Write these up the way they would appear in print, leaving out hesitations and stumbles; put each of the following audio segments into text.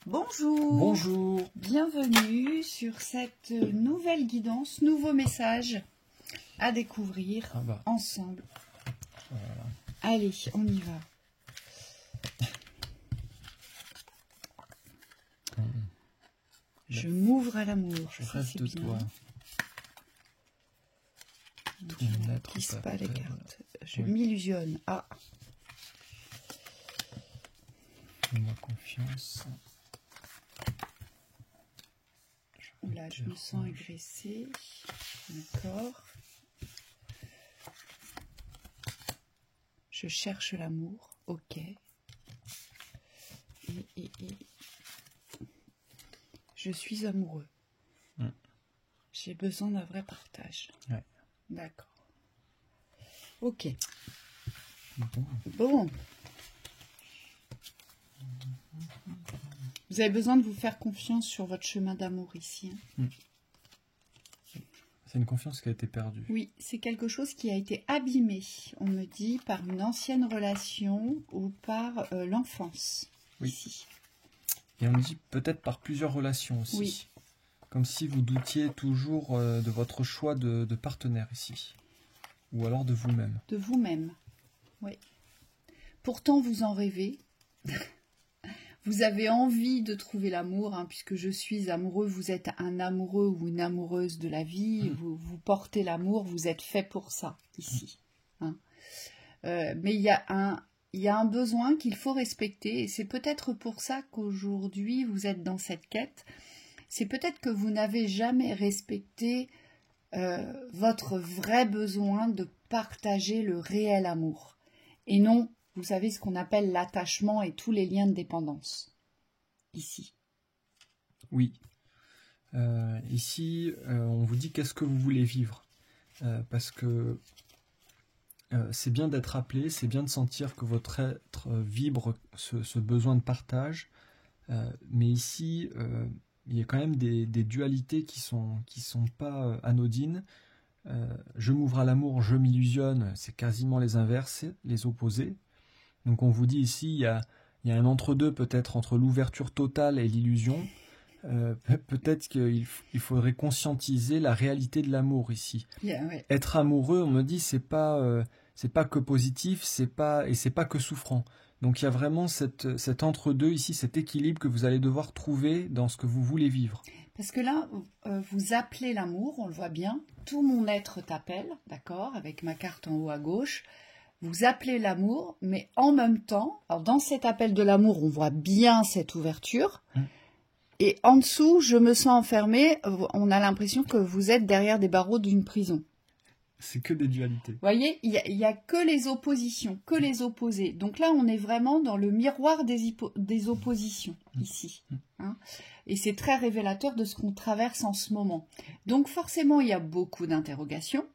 Bonjour, Bonjour. Bienvenue sur cette nouvelle guidance, nouveau message à découvrir ensemble. Voilà. Allez, on y va. Je m'ouvre à l'amour. Je rêve de bien. toi. Tout mon être Glisse pas les t'appelle. cartes. Je m'illusionne. Ah, Fais-moi confiance. oula, je me sens agressée. D'accord. Je cherche l'amour. Ok. Et je suis amoureux. J'ai besoin d'un vrai partage. Ouais. D'accord. Ok. Bon. Bon. Vous avez besoin de vous faire confiance sur votre chemin d'amour ici. C'est une confiance qui a été perdue. Oui, c'est quelque chose qui a été abîmé, on me dit, par une ancienne relation ou par l'enfance. Oui. Ici. Et on me dit peut-être par plusieurs relations aussi. Oui. Comme si vous doutiez toujours de votre choix de partenaire ici. Ou alors de vous-même. De vous-même, oui. Pourtant, vous en rêvez. Vous avez envie de trouver l'amour, hein, puisque je suis amoureux, vous êtes un amoureux ou une amoureuse de la vie, vous portez l'amour, vous êtes fait pour ça, ici. Hein. Mais il y a un besoin qu'il faut respecter, et c'est peut-être pour ça qu'aujourd'hui vous êtes dans cette quête. C'est peut-être que vous n'avez jamais respecté votre vrai besoin de partager le réel amour. Et non, vous savez, ce qu'on appelle l'attachement et tous les liens de dépendance. Ici. Oui. Ici, on vous dit qu'est-ce que vous voulez vivre. Parce que c'est bien d'être appelé, c'est bien de sentir que votre être vibre ce besoin de partage. Mais ici, il y a quand même des dualités qui sont pas anodines. Je m'ouvre à l'amour, je m'illusionne, c'est quasiment les inverses, les opposés. Donc on vous dit ici, il y a un entre-deux peut-être entre l'ouverture totale et l'illusion. Peut-être qu'il faudrait conscientiser la réalité de l'amour ici. Ouais. Être amoureux, on me dit, c'est pas que positif, c'est pas que souffrant. Donc il y a vraiment cet entre-deux ici, cet équilibre que vous allez devoir trouver dans ce que vous voulez vivre. Parce que là, vous appelez l'amour, on le voit bien. Tout mon être t'appelle, d'accord, avec ma carte en haut à gauche. Vous appelez l'amour, mais en même temps, alors dans cet appel de l'amour, on voit bien cette ouverture. Et en dessous, je me sens enfermée. On a l'impression que vous êtes derrière des barreaux d'une prison. C'est que des dualités. Vous voyez, il y a que les oppositions, que les opposés. Donc là, on est vraiment dans le miroir des oppositions, ici. Hein. Et c'est très révélateur de ce qu'on traverse en ce moment. Donc forcément, il y a beaucoup d'interrogations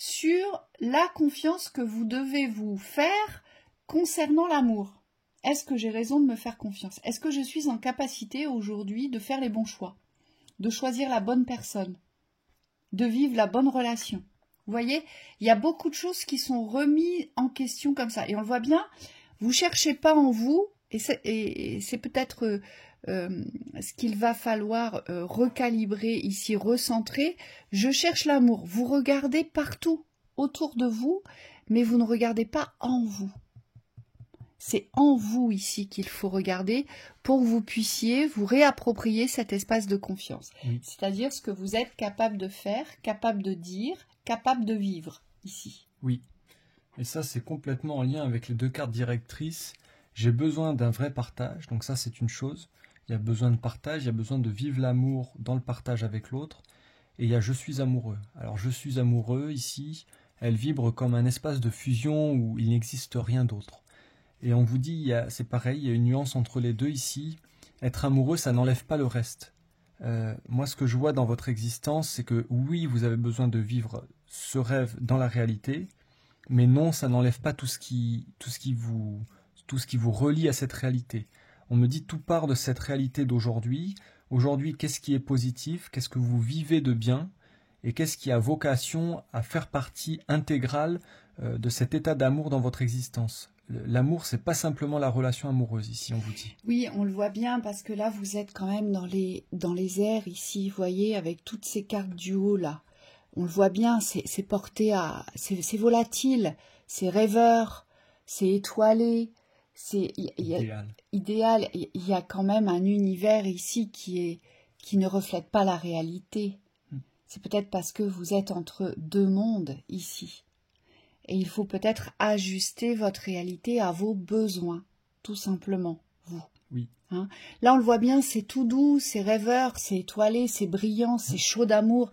sur la confiance que vous devez vous faire concernant l'amour. Est-ce que j'ai raison de me faire confiance? Est-ce que je suis en capacité aujourd'hui de faire les bons choix, de choisir la bonne personne, de vivre la bonne relation? Vous voyez, il y a beaucoup de choses qui sont remises en question comme ça. Et on le voit bien, vous ne cherchez pas en vous, et c'est peut-être ce qu'il va falloir recalibrer ici, recentrer. Je cherche l'amour. Vous regardez partout autour de vous, mais vous ne regardez pas en vous. C'est en vous ici qu'il faut regarder pour que vous puissiez vous réapproprier cet espace de confiance. Oui. C'est-à-dire ce que vous êtes capable de faire, capable de dire, capable de vivre ici. Oui. Et ça, c'est complètement en lien avec les deux cartes directrices. J'ai besoin d'un vrai partage. Donc ça, c'est une chose. Il y a besoin de partage, il y a besoin de vivre l'amour dans le partage avec l'autre. Et il y a je suis amoureux. Alors je suis amoureux ici, elle vibre comme un espace de fusion où il n'existe rien d'autre. Et on vous dit, c'est pareil, il y a une nuance entre les deux ici. Être amoureux, ça n'enlève pas le reste. Moi, ce que je vois dans votre existence, c'est que oui, vous avez besoin de vivre ce rêve dans la réalité, mais non, ça n'enlève pas tout ce qui vous relie à cette réalité. On me dit tout part de cette réalité d'aujourd'hui. Aujourd'hui, qu'est-ce qui est positif? Qu'est-ce que vous vivez de bien? Et qu'est-ce qui a vocation à faire partie intégrale de cet état d'amour dans votre existence? l'amour, c'est pas simplement la relation amoureuse ici, on vous dit. Oui, on le voit bien parce que là, vous êtes quand même dans les airs ici, vous voyez, avec toutes ces cartes du haut là. On le voit bien, c'est porté à... C'est volatile, c'est rêveur, c'est étoilé, c'est idéal. Il y a quand même un univers ici qui ne reflète pas la réalité. C'est peut-être parce que vous êtes entre deux mondes ici. Et il faut peut-être ajuster votre réalité à vos besoins, tout simplement, vous. Oui. Hein? Là, on le voit bien, c'est tout doux, c'est rêveur, c'est étoilé, c'est brillant, c'est chaud d'amour.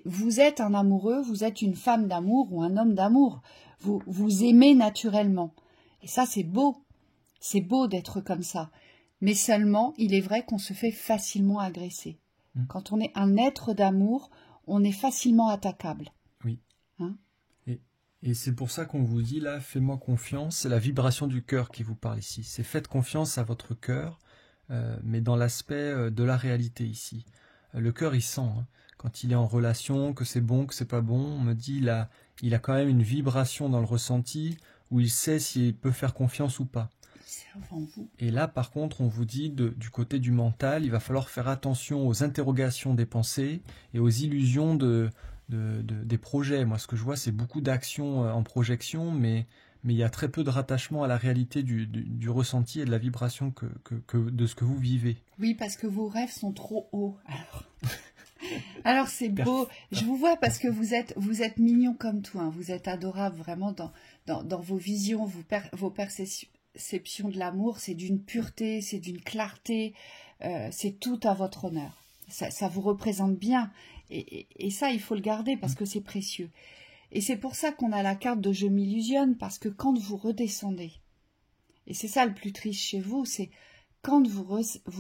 Vous êtes un amoureux, vous êtes une femme d'amour ou un homme d'amour. Vous aimez naturellement. Et ça, c'est beau. C'est beau d'être comme ça. Mais seulement, il est vrai qu'on se fait facilement agresser. Quand on est un être d'amour, on est facilement attaquable. Oui. Hein? Et c'est pour ça qu'on vous dit là, fais-moi confiance. C'est la vibration du cœur qui vous parle ici. C'est faites confiance à votre cœur, mais dans l'aspect de la réalité ici. Le cœur, il sent. Hein. Quand il est en relation, que c'est bon, que c'est pas bon, on me dit il a quand même une vibration dans le ressenti où il sait s'il peut faire confiance ou pas. Et là, par contre, on vous dit du côté du mental, il va falloir faire attention aux interrogations des pensées et aux illusions des projets. Moi, ce que je vois, c'est beaucoup d'actions en projection, mais il y a très peu de rattachement à la réalité du ressenti et de la vibration de ce que vous vivez. Oui, parce que vos rêves sont trop hauts. Alors c'est beau. Je vous vois parce que vous êtes mignon comme tout. Hein. Vous êtes adorable vraiment dans vos visions, vos perceptions de l'amour. C'est d'une pureté, c'est d'une clarté. C'est tout à votre honneur. Ça vous représente bien. Et ça, il faut le garder parce que c'est précieux. Et c'est pour ça qu'on a la carte de « Je m'illusionne » parce que quand vous redescendez, et c'est ça le plus triste chez vous, c'est quand vous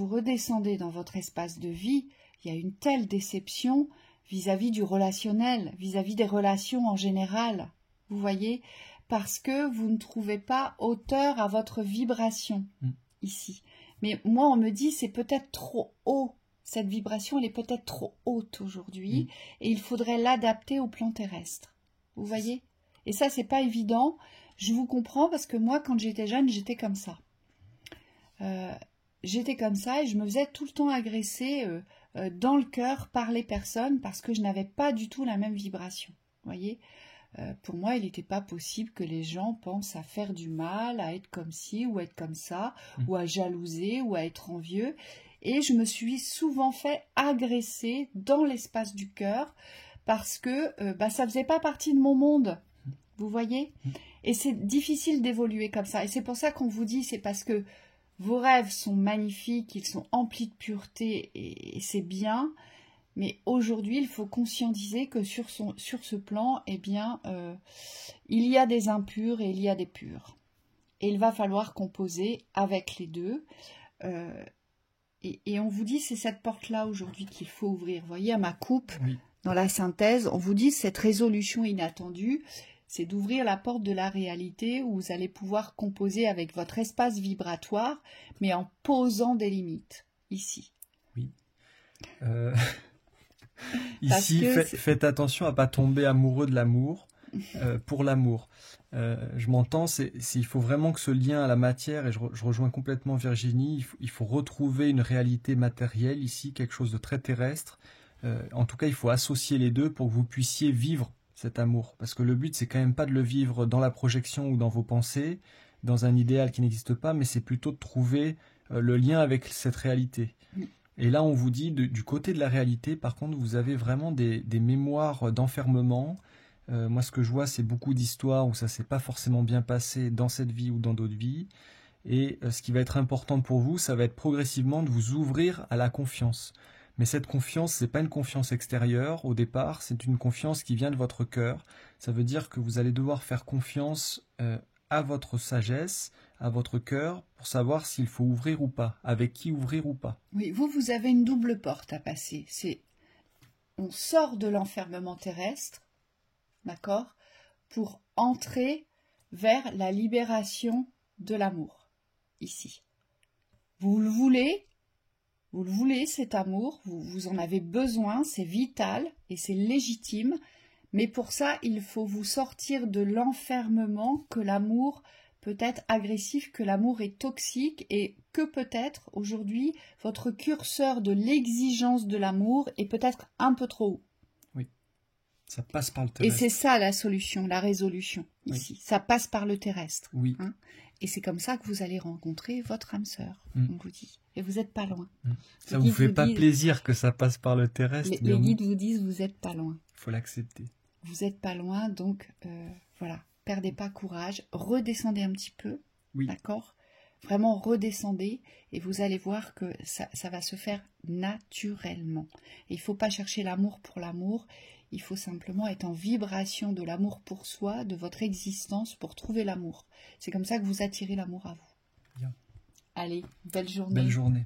redescendez dans votre espace de vie, il y a une telle déception vis-à-vis du relationnel, vis-à-vis des relations en général, vous voyez, parce que vous ne trouvez pas hauteur à votre vibration ici. Mais moi, on me dit c'est peut-être trop haut. Cette vibration, elle est peut-être trop haute aujourd'hui et il faudrait l'adapter au plan terrestre. Vous voyez? Et ça, c'est pas évident. Je vous comprends parce que moi, quand j'étais jeune, j'étais comme ça. J'étais comme ça et je me faisais tout le temps agresser dans le cœur par les personnes parce que je n'avais pas du tout la même vibration. Vous voyez? Pour moi, il n'était pas possible que les gens pensent à faire du mal, à être comme ci ou être comme ça, ou à jalouser ou à être envieux. Et je me suis souvent fait agresser dans l'espace du cœur parce que ça faisait pas partie de mon monde. Vous voyez? Et c'est difficile d'évoluer comme ça. Et c'est pour ça qu'on vous dit, c'est parce que vos rêves sont magnifiques, ils sont emplis de pureté et c'est bien. Mais aujourd'hui, il faut conscientiser que sur ce plan, eh bien, il y a des impurs et il y a des purs. Et il va falloir composer avec les deux. Et on vous dit, c'est cette porte-là aujourd'hui qu'il faut ouvrir. Vous voyez, à ma coupe, dans la synthèse, on vous dit, cette résolution inattendue, c'est d'ouvrir la porte de la réalité où vous allez pouvoir composer avec votre espace vibratoire, mais en posant des limites, ici. Oui. Ici, faites attention à ne pas tomber amoureux de l'amour pour l'amour. Je m'entends, il faut vraiment que ce lien à la matière, et je rejoins complètement Virginie, il faut retrouver une réalité matérielle ici, quelque chose de très terrestre. En tout cas, il faut associer les deux pour que vous puissiez vivre cet amour. Parce que le but, c'est quand même pas de le vivre dans la projection ou dans vos pensées, dans un idéal qui n'existe pas, mais c'est plutôt de trouver le lien avec cette réalité. Et là, on vous dit, du côté de la réalité, par contre, vous avez vraiment des mémoires d'enfermement. Moi, ce que je vois, c'est beaucoup d'histoires où ça s'est pas forcément bien passé dans cette vie ou dans d'autres vies. Et ce qui va être important pour vous, ça va être progressivement de vous ouvrir à la confiance. Mais cette confiance, c'est pas une confiance extérieure au départ, c'est une confiance qui vient de votre cœur. Ça veut dire que vous allez devoir faire confiance à votre sagesse, à votre cœur, pour savoir s'il faut ouvrir ou pas, avec qui ouvrir ou pas. Oui, vous avez une double porte à passer. On sort de l'enfermement terrestre, d'accord, pour entrer vers la libération de l'amour, ici. Vous le voulez cet amour, vous en avez besoin, c'est vital et c'est légitime, mais pour ça, il faut vous sortir de l'enfermement que l'amour peut-être agressif, que l'amour est toxique et que peut-être aujourd'hui votre curseur de l'exigence de l'amour est peut-être un peu trop haut. Oui, ça passe par le Et terrestre. c'est ça la solution, la résolution ici. Oui. Ça passe par le terrestre. Oui. Hein. Et c'est comme ça que vous allez rencontrer votre âme sœur, on vous dit. Et vous n'êtes pas loin. Ça vous fait pas plaisir que ça passe par le terrestre. Les guides vous disent vous n'êtes pas loin. Il faut l'accepter. Vous n'êtes pas loin, donc voilà. Perdez pas courage, redescendez un petit peu, Oui. d'accord? Vraiment redescendez et vous allez voir que ça va se faire naturellement. Et il ne faut pas chercher l'amour pour l'amour, il faut simplement être en vibration de l'amour pour soi, de votre existence pour trouver l'amour. C'est comme ça que vous attirez l'amour à vous. Bien. Allez, belle journée. Belle journée.